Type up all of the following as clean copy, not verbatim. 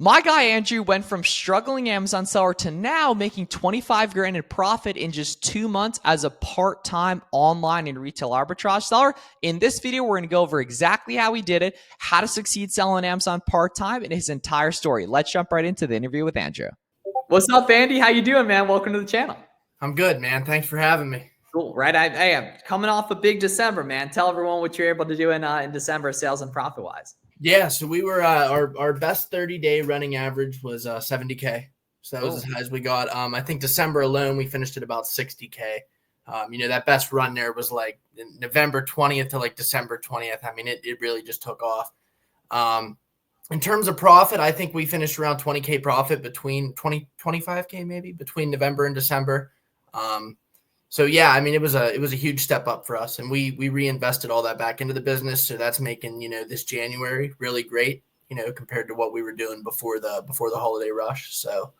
My guy Andrew went from struggling Amazon seller to now making 25 grand in profit in just 2 months as a part-time online and retail arbitrage seller. In this video, we're going to go over exactly how he did it, how to succeed selling Amazon part-time, and his entire story. Let's jump right into the interview with Andrew. What's up, Andy? How you doing, man? Welcome to the channel. I'm good, man. Thanks for having me. Cool, right? I am coming off a big December, man. Tell everyone what you're able to do in December, sales and profit-wise. Yeah, so we were our best 30-day running average was 70K. So that was as high as we got. I think December alone we finished at about 60K. That best run there was like November 20th to like December 20th. I mean, it really just took off. In terms of profit, I think we finished around 20K profit between 25K maybe between November and December. So yeah, I mean, it was a huge step up for us, and we reinvested all that back into the business. So that's making, this January really great, compared to what we were doing before the holiday rush. So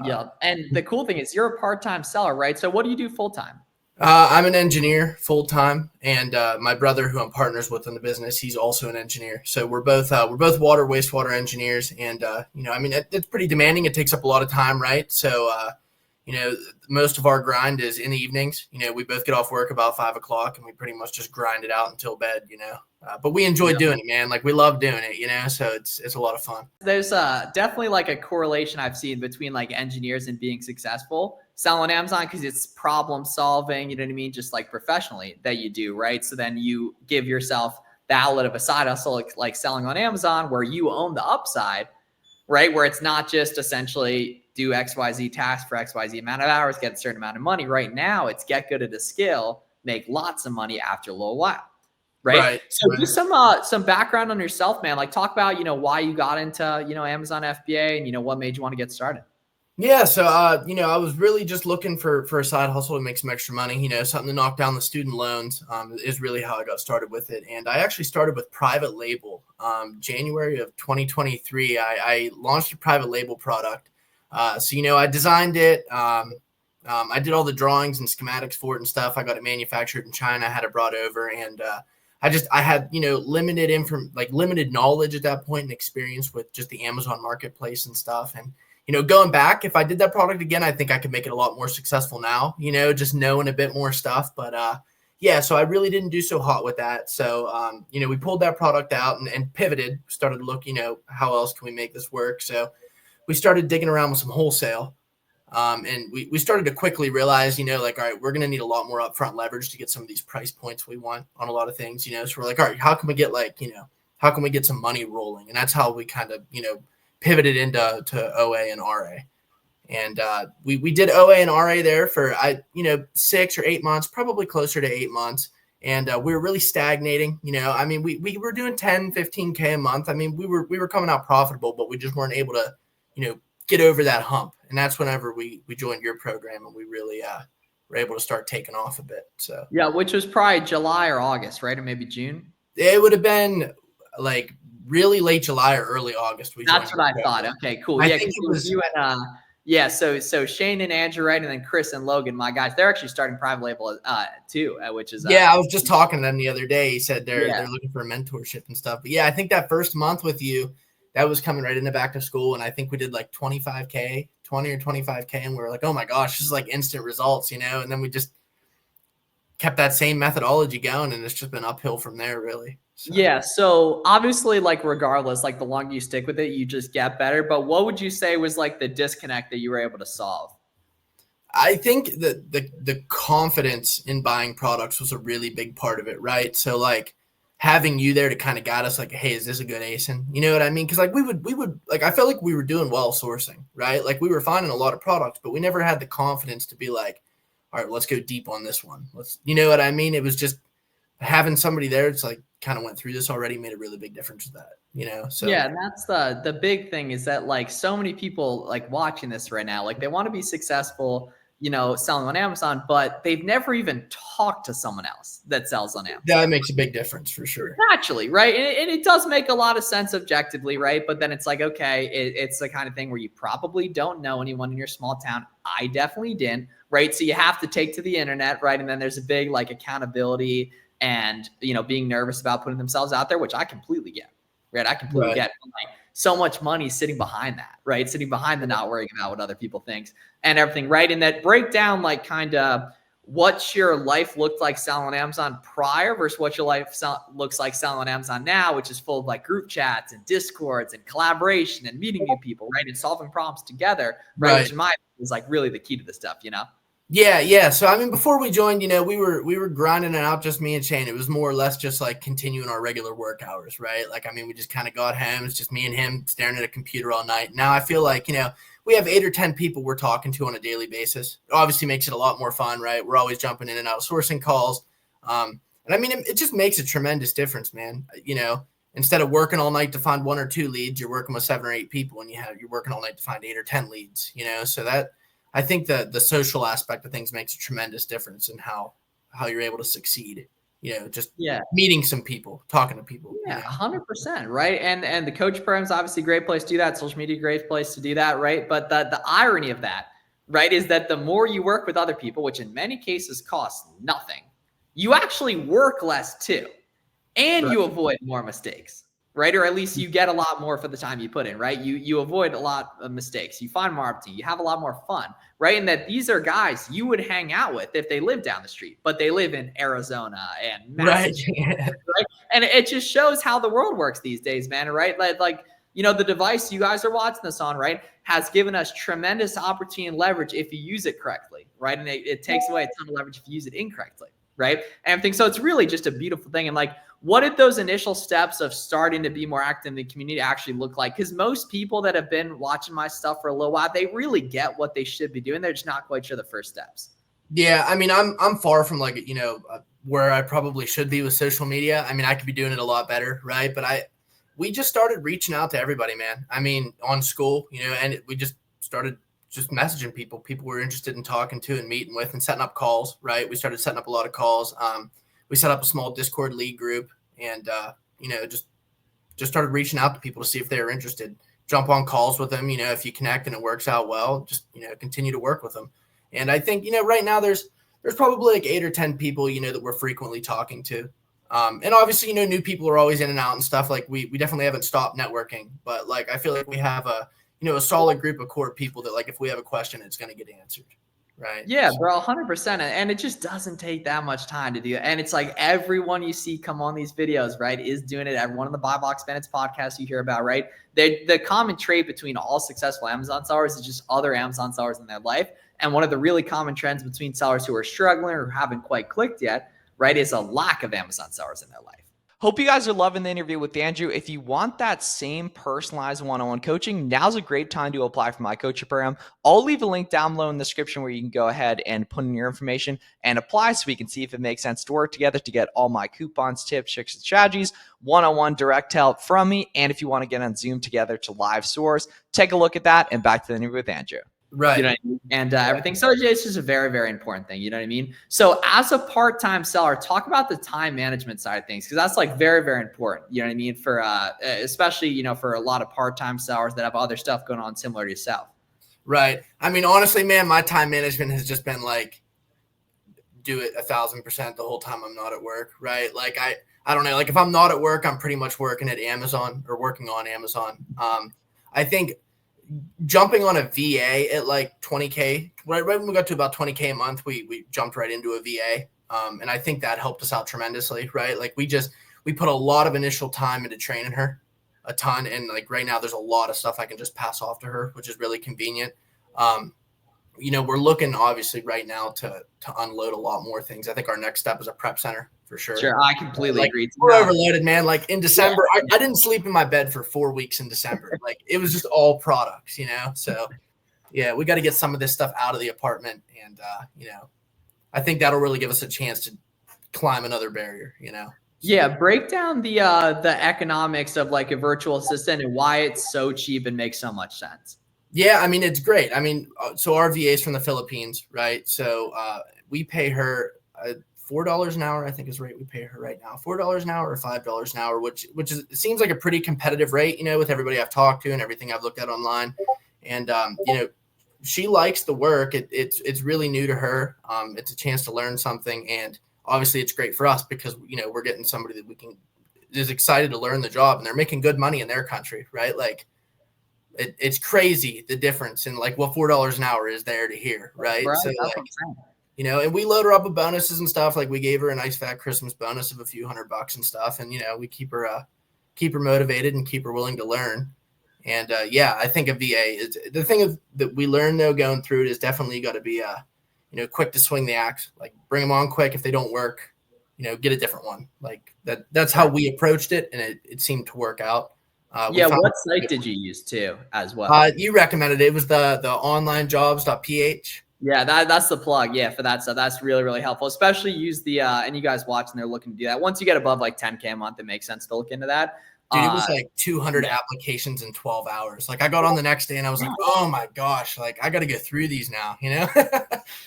yeah. And the cool thing is you're a part-time seller, right? So what do you do full-time? I'm an engineer full-time, and my brother, who I'm partners with in the business, he's also an engineer. So we're both water, wastewater engineers. And, I mean, it's pretty demanding. It takes up a lot of time, right? So, most of our grind is in the evenings. We both get off work about 5 o'clock, and we pretty much just grind it out until bed, but we enjoy doing it, man. Like, we love doing it, so it's a lot of fun. There's definitely like a correlation I've seen between like engineers and being successful selling Amazon, because it's problem solving, you know what I mean? Just like professionally that you do, right? So then you give yourself the outlet of a side hustle, like selling on Amazon, where you own the upside, right? Where it's not just essentially do XYZ tasks for XYZ amount of hours, get a certain amount of money. Right now, it's get good at a skill, make lots of money after a little while. Right. So just some background on yourself, man. Like, talk about, why you got into, Amazon FBA and, what made you want to get started. Yeah. So, I was really just looking for a side hustle to make some extra money, something to knock down the student loans, is really how I got started with it. And I actually started with private label. January of 2023, I launched a private label product. So, I designed it. I did all the drawings and schematics for it and stuff. I got it manufactured in China, had it brought over, and I had, limited knowledge at that point and experience with just the Amazon marketplace and stuff. And, going back, if I did that product again, I think I could make it a lot more successful now, just knowing a bit more stuff. But yeah, so I really didn't do so hot with that. So, we pulled that product out and pivoted, started to look, how else can we make this work? So we started digging around with some wholesale. And we started to quickly realize, all right, we're going to need a lot more upfront leverage to get some of these price points we want on a lot of things, so we're like, all right, how can we get some money rolling? And that's how we kind of, pivoted into OA and RA. And we did OA and RA there for, 6 or 8 months, probably closer to 8 months. And we were really stagnating, I mean, we were doing 10, 15K a month. I mean, we were coming out profitable, but we just weren't able to, get over that hump. And that's whenever we joined your program, and we really were able to start taking off a bit. So yeah, which was probably July or August, right? Or maybe June. It would have been like really late July or early August. That's what I thought. Okay, cool. Yeah, because it was you and so Shane and Andrew, right, and then Chris and Logan, my guys, they're actually starting private label too, which is I was just talking to them the other day. He said they're looking for mentorship and stuff. But yeah, I think that first month with you, that was coming right into back to school. And I think we did like 25K, 20 or 25K. And we were like, oh my gosh, this is like instant results, And then we just kept that same methodology going, and it's just been uphill from there, really. So. Yeah. So obviously, like, regardless, like the longer you stick with it, you just get better. But what would you say was like the disconnect that you were able to solve? I think that the confidence in buying products was a really big part of it, right? So like, having you there to kind of guide us, like, hey, is this a good ASIN? You know what I mean? Because like we would like, I felt like we were doing well sourcing, right? Like we were finding a lot of products, but we never had the confidence to be like, all right, let's go deep on this one. You know what I mean? It was just having somebody there. It's like kind of went through this already, made a really big difference with that, So yeah, and that's the big thing is that like so many people like watching this right now, like they want to be successful, selling on Amazon, but they've never even talked to someone else that sells on Amazon. That makes a big difference for sure. Naturally, right? And it does make a lot of sense objectively, right? But then it's like, okay, it's the kind of thing where you probably don't know anyone in your small town. I definitely didn't, right? So you have to take to the internet, right? And then there's a big like accountability and, being nervous about putting themselves out there, which I completely get, right? I completely get. Like, so much money sitting behind that, right? Sitting behind the not worrying about what other people think and everything, right? And that breakdown, like kind of what your life looked like selling on Amazon prior versus what your life looks like selling on Amazon now, which is full of like group chats and discords and collaboration and meeting new people, right? And solving problems together, right? Which in my opinion is like really the key to this stuff, you know? Yeah. So I mean, before we joined, you know, we were grinding it out, just me and Shane. It was more or less just like continuing our regular work hours, right? Like, I mean, we just kind of got home. It's just me and him staring at a computer all night. Now I feel like, you know, we have 8 or 10 people we're talking to on a daily basis. It obviously makes it a lot more fun, right? We're always jumping in and out of sourcing calls. And I mean, it just makes a tremendous difference, man. You know, instead of working all night to find 1 or 2 leads, you're working with 7 or 8 people, and you're working all night to find 8 or 10 leads, you know? So that, I think the social aspect of things makes a tremendous difference in how you're able to succeed. You know, just meeting some people, talking to people. Yeah, 100%, right? And the coach program is obviously a great place to do that. Social media, great place to do that, right? But the irony of that, right, is that the more you work with other people, which in many cases costs nothing, you actually work less too, and you avoid more mistakes, right? Or at least you get a lot more for the time you put in, right? You avoid a lot of mistakes. You find more opportunity. You have a lot more fun, right? And that these are guys you would hang out with if they live down the street, but they live in Arizona and Massachusetts, right? And it just shows how the world works these days, man, right? Like, you know, the device you guys are watching this on, right, has given us tremendous opportunity and leverage if you use it correctly, right? And it takes away a ton of leverage if you use it incorrectly, right? And everything. So it's really just a beautiful thing. And like, what did those initial steps of starting to be more active in the community actually look like? Because most people that have been watching my stuff for a little while, they really get what they should be doing. They're just not quite sure the first steps. Yeah, I mean, I'm far from like, you know, where I probably should be with social media. I mean, I could be doing it a lot better, right? But we just started reaching out to everybody, man. I mean, on school, you know, and we just started just messaging people. People were interested in talking to and meeting with and setting up calls, right? We started setting up a lot of calls. We set up a small Discord league group and, you know, just started reaching out to people to see if they were interested. Jump on calls with them. You know, if you connect and it works out well, just, you know, continue to work with them. And I think, you know, right now there's probably like 8 or 10 people, you know, that we're frequently talking to. And obviously, you know, new people are always in and out and stuff. Like we definitely haven't stopped networking, but like, I feel like we have a solid group of core people that like, if we have a question, it's going to get answered. Right. Yeah, bro, 100%. And it just doesn't take that much time to do it. And it's like everyone you see come on these videos, right, is doing it. Everyone in the Buy Box Bandits podcast you hear about, right? The common trait between all successful Amazon sellers is just other Amazon sellers in their life. And one of the really common trends between sellers who are struggling or haven't quite clicked yet, right, is a lack of Amazon sellers in their life. Hope you guys are loving the interview with Andrew. If you want that same personalized one-on-one coaching, now's a great time to apply for my coaching program. I'll leave a link down below in the description where you can go ahead and put in your information and apply so we can see if it makes sense to work together to get all my coupons, tips, tricks, and strategies, one-on-one direct help from me. And if you want to get on Zoom together to live source, take a look at that and back to the interview with Andrew. Right. You know what I mean? And everything. So it's just a very, very important thing. You know what I mean? So as a part-time seller, talk about the time management side of things, because that's like very, very important. You know what I mean? For especially, you know, for a lot of part-time sellers that have other stuff going on similar to yourself. Right. I mean, honestly, man, my time management has just been like, do it 1,000% the whole time I'm not at work. Right. Like I don't know, like if I'm not at work, I'm pretty much working at Amazon or working on Amazon. I think jumping on a VA at like 20K, right when we got to about 20K a month, we jumped right into a VA. And I think that helped us out tremendously, right? Like we put a lot of initial time into training her a ton. And like right now there's a lot of stuff I can just pass off to her, which is really convenient. You know, we're looking obviously right now to unload a lot more things. I think our next step is a prep center for sure. Sure. I completely agree. We're overloaded, man. Like in December, I didn't sleep in my bed for 4 weeks in December. Like it was just all products, you know? So yeah, we got to get some of this stuff out of the apartment. And, you know, I think that'll really give us a chance to climb another barrier, you know? Yeah. Break down the economics of like a virtual assistant and why it's so cheap and makes so much sense. Yeah, I mean, it's great. I mean, so our VA is from the Philippines, right? So we pay her $4 an hour, I think is the rate we pay her right now. $4 an hour or $5 an hour, which is, it seems like a pretty competitive rate, you know, with everybody I've talked to and everything I've looked at online. And, you know, she likes the work. It's really new to her. It's a chance to learn something. And obviously it's great for us because, you know, we're getting somebody that we can is excited to learn the job, and they're making good money in their country, right? Like it's crazy the difference in like what $4 an hour is there to here, right? Right, So that's what like, I'm saying. you know, and we load her up with bonuses and stuff. Like we gave her a nice fat Christmas bonus of a few $100 and stuff, and you know, we keep her motivated and keep her willing to learn. And yeah, I think a VA is the thing that we learn though going through it is definitely got to be you know, quick to swing the axe. Like bring them on quick. If they don't work, you know, get a different one. Like that's how we approached it, and it seemed to work out. Yeah, what site did you use too as well? You recommended it. It was the onlinejobs.ph. Yeah, that's the plug. Yeah, for that stuff. That's really, really helpful. Especially use the and you guys watching, they're looking to do that. Once you get above like 10K a month, it makes sense to look into that. Dude, it was like 200 applications in 12 hours. Like I got on the next day and I was like, oh my gosh, like I got to go through these now, you know?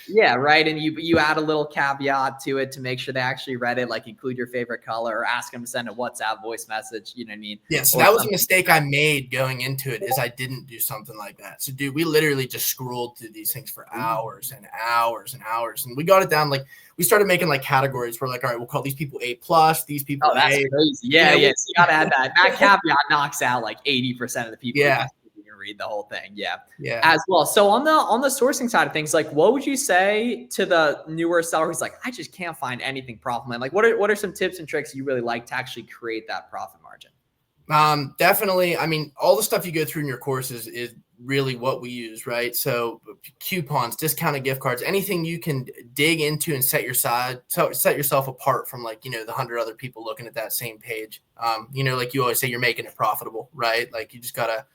Yeah, right. And you add a little caveat to it to make sure they actually read it, like include your favorite color or ask them to send a WhatsApp voice message. You know what I mean? Yeah, so that was a mistake I made going into it is I didn't do something like that. So dude, we literally just scrolled through these things for hours and hours and hours. And we got it down like we started making like categories. We're like, all right, we'll call these people A+, these people that's A. Crazy. Yeah, you know, so you gotta add that. That caveat knocks out like 80% of the people. Yeah. Read the whole thing. Yeah. As well. So on the sourcing side of things, like what would you say to the newer seller who's like, I just can't find anything profitable? Like what are some tips and tricks you really like to actually create that profit margin? Definitely. I mean, all the stuff you go through in your courses is really what we use, right? So coupons, discounted gift cards, anything you can dig into and set yourself apart from like, you know, the 100 other people looking at that same page. You know, like you always say, you're making it profitable, right? Like you just gotta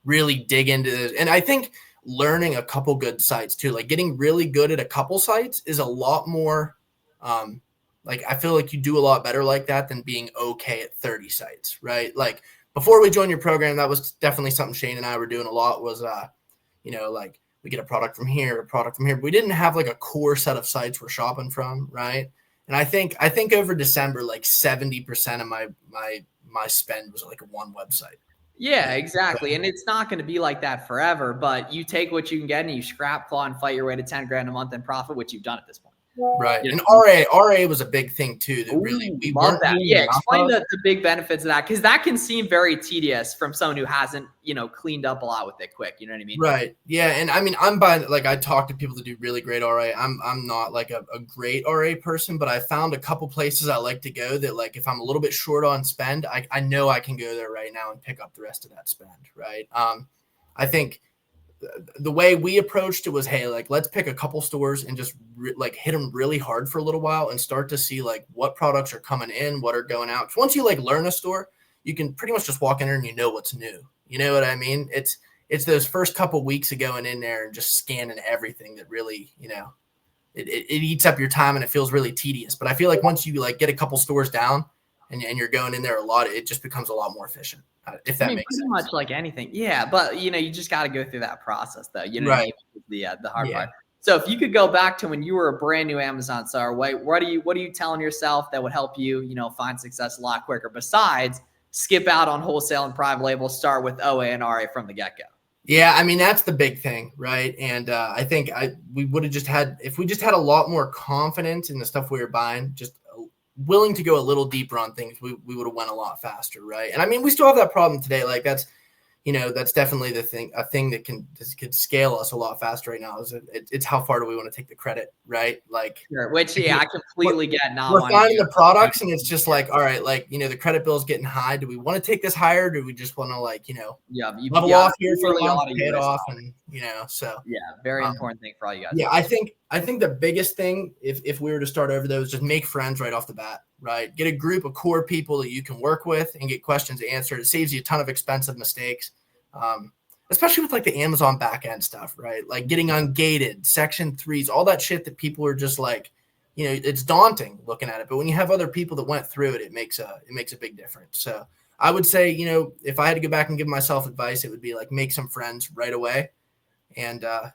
really dig into this. And I think learning a couple good sites too, like getting really good at a couple sites is a lot more, like I feel like you do a lot better like that than being okay at 30 sites, right? Like before we joined your program, that was definitely something Shane and I were doing a lot was, you know, like we get a product from here, but we didn't have like a core set of sites we're shopping from, right? And I think over December, like 70% of my spend was like one website. Yeah, exactly. And it's not going to be like that forever, but you take what you can get and you scrap, claw, and fight your way to 10 grand a month in profit, which you've done at this point. Right. And RA was a big thing too. That really we love that. Yeah. Explain the big benefits of that. Cause that can seem very tedious from someone who hasn't, you know, cleaned up a lot with it quick. You know what I mean? Right. Yeah. And I mean, I'm buying, like I talk to people that do really great RA. I'm not like a great RA person, but I found a couple places I like to go that like, if I'm a little bit short on spend, I know I can go there right now and pick up the rest of that spend. Right. I think the way we approached it was, hey, like, let's pick a couple stores and just like hit them really hard for a little while and start to see like what products are coming in, what are going out. 'Cause once you like learn a store, you can pretty much just walk in there and you know what's new. You know what I mean? It's those first couple weeks of going in there and just scanning everything that really, you know, it eats up your time and it feels really tedious. But I feel like once you like get a couple stores down and you're going in there a lot, it just becomes a lot more efficient. If that makes sense. Pretty much like anything. Yeah. But you know, you just got to go through that process though. You know, right. The hard part. So if you could go back to when you were a brand new Amazon seller, what are you telling yourself that would help you, you know, find success a lot quicker besides skip out on wholesale and private label, start with OA and RA from the get-go? Yeah, I mean, that's the big thing, right? And I think we would have just had, if we just had a lot more confidence in the stuff we were buying, just willing to go a little deeper on things, we would have went a lot faster, right? And I mean, we still have that problem today. Like that's, you know, that's definitely a thing that could scale us a lot faster right now. Is it's how far do we want to take the credit, right? Like, sure, which I completely get. Not we're finding the products, and it's just like, all right, like, you know, the credit bill is getting high. Do we want to take this higher? Or do we just want to like, you know, level off here for a month, pay it off, and you know, so very important thing for all you guys. Yeah, I think the biggest thing, if we were to start over though, is just make friends right off the bat, right? Get a group of core people that you can work with and get questions answered. It saves you a ton of expensive mistakes. Especially with like the Amazon back end stuff, right? Like getting ungated, section 3s, all that shit that people are just like, you know, it's daunting looking at it. But when you have other people that went through it, it makes a big difference. So I would say, you know, if I had to go back and give myself advice, it would be like make some friends right away. And I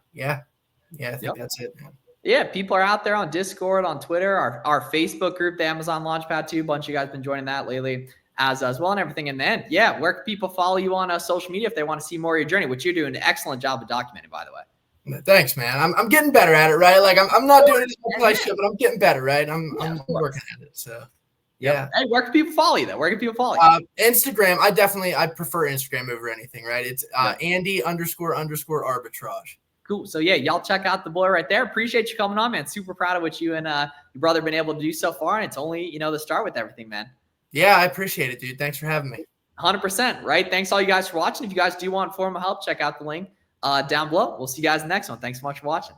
think that's it, man. Yeah, people are out there on Discord, on Twitter, our Facebook group, the Amazon Launchpad 2. A bunch of you guys been joining that lately as well and everything. And then, where can people follow you on social media if they want to see more of your journey, which you're doing an excellent job of documenting, by the way. Thanks, man. I'm getting better at it, right? Like I'm not doing it as much as I should, but I'm getting better, right? I'm working at it. So Yeah. Hey, where can people follow you though? Where can people follow you? Instagram. I prefer Instagram over anything, right? It's Andy__arbitrage. Cool. So yeah, y'all check out the boy right there. Appreciate you coming on, man. Super proud of what you and your brother been able to do so far. And it's only, the start with everything, man. Yeah, I appreciate it, dude. Thanks for having me. 100%, right? Thanks all you guys for watching. If you guys do want formal help, check out the link down below. We'll see you guys in the next one. Thanks so much for watching.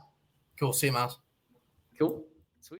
Cool. See you, Miles. Cool.